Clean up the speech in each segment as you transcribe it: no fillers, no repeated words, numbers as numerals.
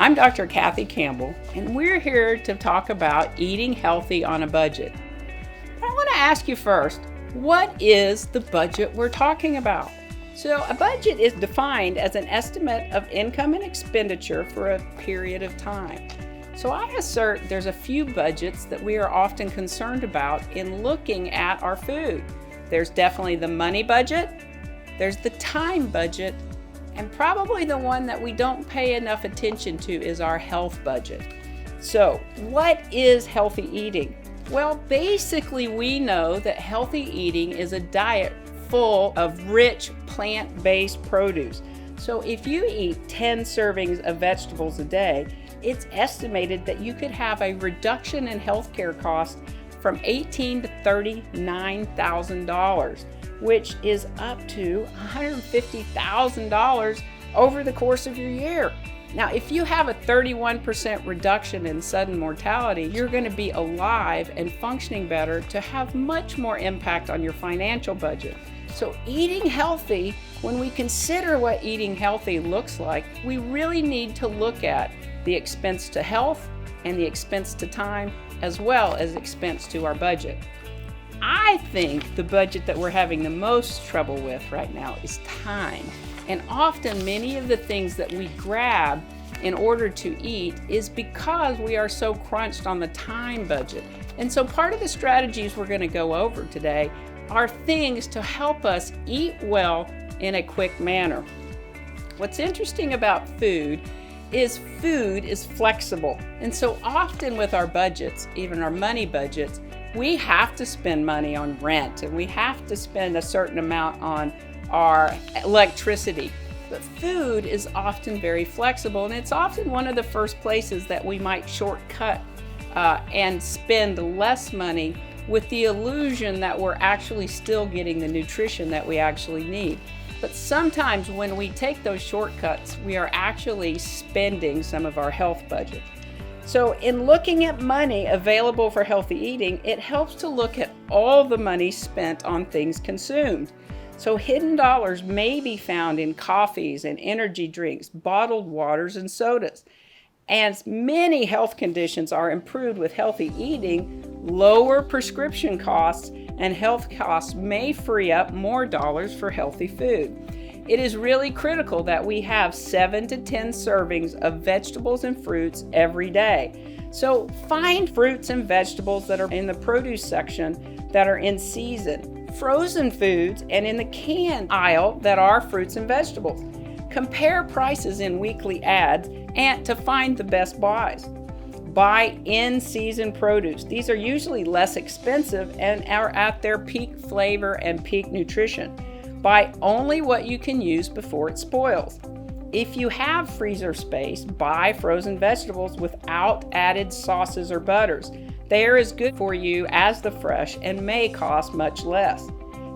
I'm Dr. Kathy Campbell, and we're here to talk about eating healthy on a budget. But I want to ask you first, what is the budget we're talking about? So a budget is defined as an estimate of income and expenditure for a period of time. So I assert there's a few budgets that we are often concerned about in looking at our food. There's definitely the money budget, there's the time budget, and probably the one that we don't pay enough attention to is our health budget. So what is healthy eating? Well, basically we know that healthy eating is a diet full of rich plant-based produce. So if you eat 10 servings of vegetables a day, it's estimated that you could have a reduction in healthcare costs from $18,000 to $39,000, which is up to $150,000 over the course of your year. Now, if you have a 31% reduction in sudden mortality, you're going to be alive and functioning better to have much more impact on your financial budget. So eating healthy, when we consider what eating healthy looks like, we really need to look at the expense to health and the expense to time, as well as expense to our budget. I think the budget that we're having the most trouble with right now is time. And often many of the things that we grab in order to eat is because we are so crunched on the time budget. And so part of the strategies we're going to go over today are things to help us eat well in a quick manner. What's interesting about food is flexible. And so often with our budgets, even our money budgets, we have to spend money on rent and we have to spend a certain amount on our electricity. But food is often very flexible, and it's often one of the first places that we might shortcut and spend less money with the illusion that we're actually still getting the nutrition that we actually need. But sometimes when we take those shortcuts, we are actually spending some of our health budget. So in looking at money available for healthy eating, it helps to look at all the money spent on things consumed. So hidden dollars may be found in coffees and energy drinks, bottled waters and sodas. As many health conditions are improved with healthy eating, lower prescription costs and health costs may free up more dollars for healthy food. It is really critical that we have 7 to 10 servings of vegetables and fruits every day. So find fruits and vegetables that are in the produce section that are in season, frozen foods, and in the canned aisle that are fruits and vegetables. Compare prices in weekly ads and to find the best buys. Buy in-season produce. These are usually less expensive and are at their peak flavor and peak nutrition. Buy only what you can use before it spoils. If you have freezer space, buy frozen vegetables without added sauces or butters. They are as good for you as the fresh and may cost much less.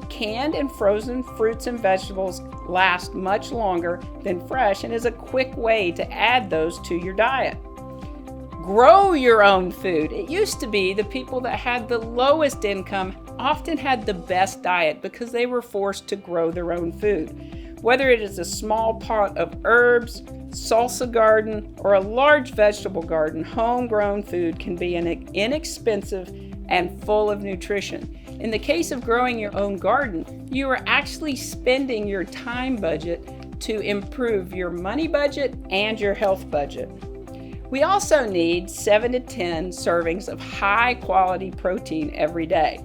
Canned and frozen fruits and vegetables last much longer than fresh and is a quick way to add those to your diet. Grow your own food. It used to be the people that had the lowest income often had the best diet because they were forced to grow their own food. Whether it is a small pot of herbs, salsa garden, or a large vegetable garden, homegrown food can be inexpensive and full of nutrition. In the case of growing your own garden, you are actually spending your time budget to improve your money budget and your health budget. We also need 7 to 10 servings of high quality protein every day.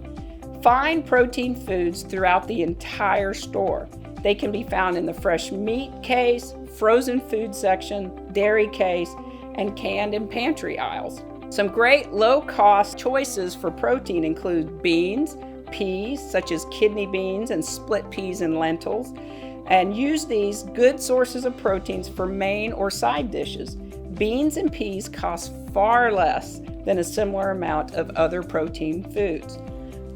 Find protein foods throughout the entire store. They can be found in the fresh meat case, frozen food section, dairy case, and canned and pantry aisles. Some great low-cost choices for protein include beans, peas, such as kidney beans and split peas and lentils, and use these good sources of proteins for main or side dishes. Beans and peas cost far less than a similar amount of other protein foods.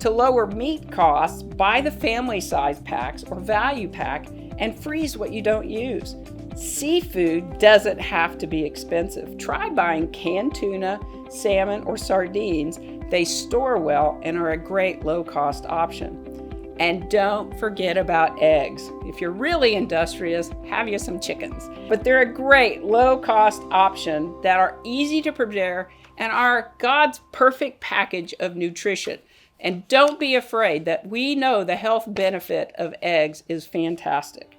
To lower meat costs, buy the family size packs or value pack and freeze what you don't use. Seafood doesn't have to be expensive. Try buying canned tuna, salmon, or sardines. They store well and are a great low-cost option. And don't forget about eggs. If you're really industrious, have you some chickens. But they're a great low-cost option that are easy to prepare and are God's perfect package of nutrition. And don't be afraid that we know the health benefit of eggs is fantastic.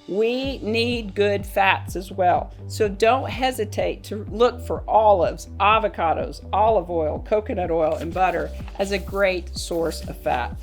We need good fats as well. So don't hesitate to look for olives, avocados, olive oil, coconut oil, and butter as a great source of fat.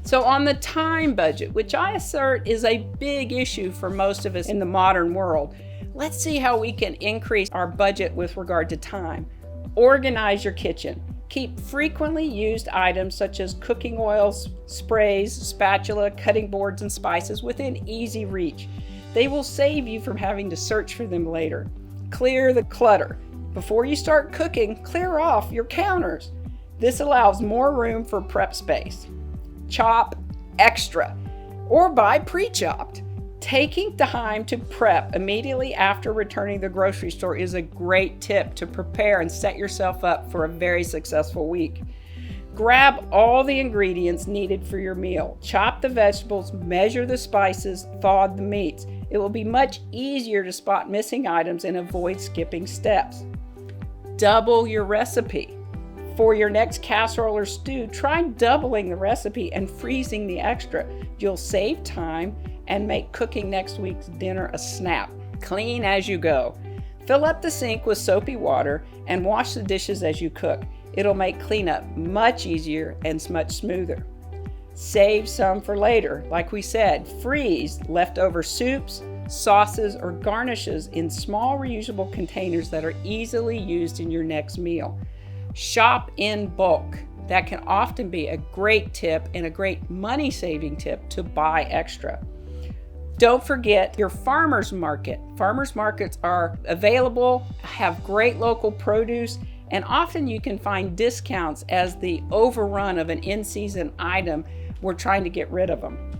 So on the time budget, which I assert is a big issue for most of us in the modern world, let's see how we can increase our budget with regard to time. Organize your kitchen. Keep frequently used items such as cooking oils, sprays, spatula, cutting boards, and spices within easy reach. They will save you from having to search for them later. Clear the clutter. Before you start cooking, clear off your counters. This allows more room for prep space. Chop extra or buy pre-chopped. Taking time to prep immediately after returning to the grocery store is a great tip to prepare and set yourself up for a very successful week. Grab all the ingredients needed for your meal. Chop the vegetables, measure the spices, thaw the meats. It will be much easier to spot missing items and avoid skipping steps. Double your recipe. For your next casserole or stew, try doubling the recipe and freezing the extra. You'll save time and make cooking next week's dinner a snap. Clean as you go. Fill up the sink with soapy water and wash the dishes as you cook. It'll make cleanup much easier and much smoother. Save some for later. Like we said, freeze leftover soups, sauces, or garnishes in small reusable containers that are easily used in your next meal. Shop in bulk. That can often be a great tip and a great money-saving tip to buy extra. Don't forget your farmers market. Farmers markets are available, have great local produce, and often you can find discounts as the overrun of an in-season item. We're trying to get rid of them.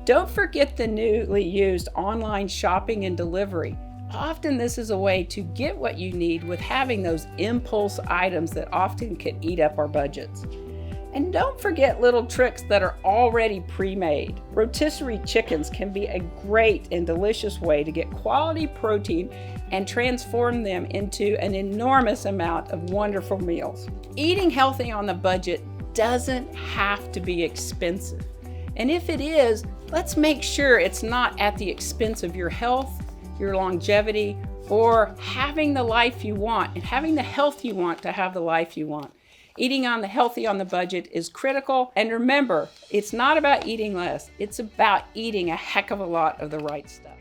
Don't forget the newly used online shopping and delivery. Often this is a way to get what you need with having those impulse items that often can eat up our budgets. And don't forget little tricks that are already pre-made. Rotisserie chickens can be a great and delicious way to get quality protein and transform them into an enormous amount of wonderful meals. Eating healthy on the budget doesn't have to be expensive. And if it is, let's make sure it's not at the expense of your health, your longevity, or having the life you want and having the health you want to have the life you want. Eating on the healthy on the budget is critical. And remember, it's not about eating less. It's about eating a heck of a lot of the right stuff.